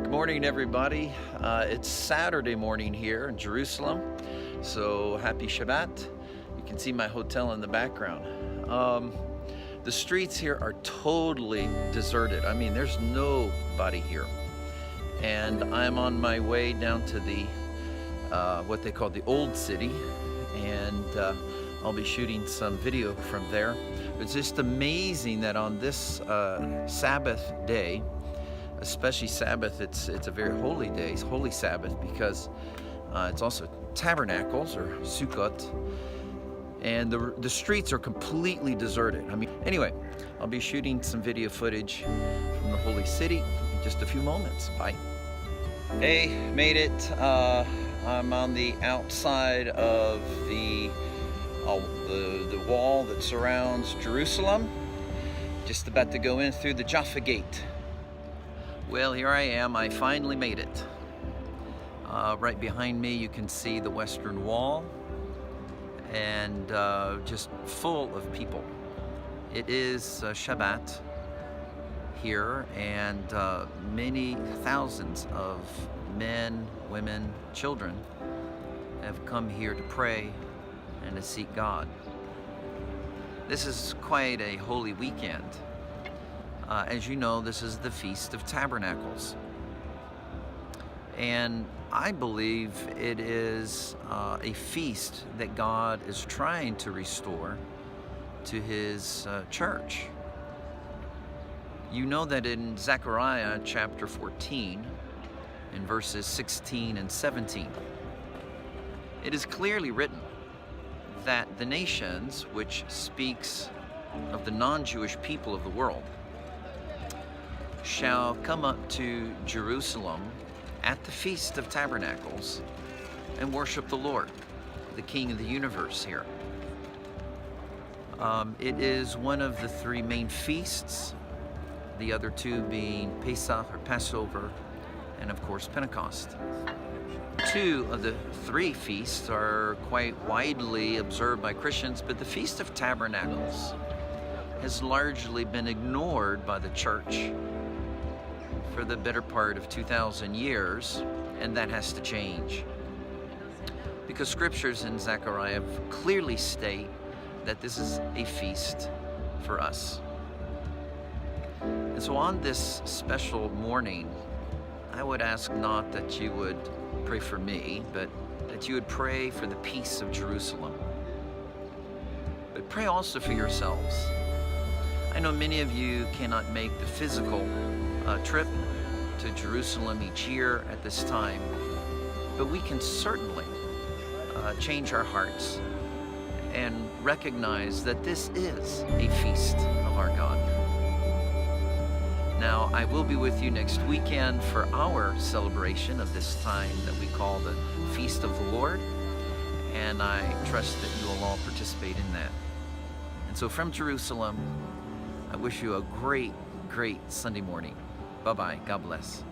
Good morning, everybody. It's Saturday morning here in Jerusalem, so happy Shabbat. You can see my hotel in the background. The streets here are totally deserted. I mean, there's nobody here. And I'm on my way down to the what they call the Old City, and I'll be shooting some video from there. It's just amazing that on this Sabbath day, especially Sabbath, it's a very holy day, it's holy Sabbath, because it's also Tabernacles or Sukkot, and the streets are completely deserted. I mean, anyway, I'll be shooting some video footage from the Holy City in just a few moments. Bye. Hey, made it. I'm on the outside of the wall that surrounds Jerusalem. Just about to go in through the Jaffa Gate. Well, here I am. I finally made it. Right behind me you can see the Western Wall, and just full of people. It is Shabbat here, and many thousands of men, women, children have come here to pray and to seek God. This is quite a holy weekend. As you know, this is the Feast of Tabernacles. And I believe it is a feast that God is trying to restore to His church. You know that in Zechariah chapter 14, in verses 16 and 17, it is clearly written that the nations, which speaks of the non-Jewish people of the world, shall come up to Jerusalem at the Feast of Tabernacles and worship the Lord, the King of the universe here. It is one of the three main feasts, the other two being Pesach or Passover, and of course Pentecost. Two of the three feasts are quite widely observed by Christians, but the Feast of Tabernacles has largely been ignored by the church for the better part of 2,000 years, and that has to change. Because scriptures in Zechariah clearly state that this is a feast for us. And so on this special morning, I would ask not that you would pray for me, but that you would pray for the peace of Jerusalem. But pray also for yourselves. I know many of you cannot make the physical trip to Jerusalem each year at this time, but we can certainly change our hearts and recognize that this is a feast of our God. Now, I will be with you next weekend for our celebration of this time that we call the Feast of the Lord, and I trust that you will all participate in that. And so from Jerusalem, I wish you a great Sunday morning. Bye-bye. God bless.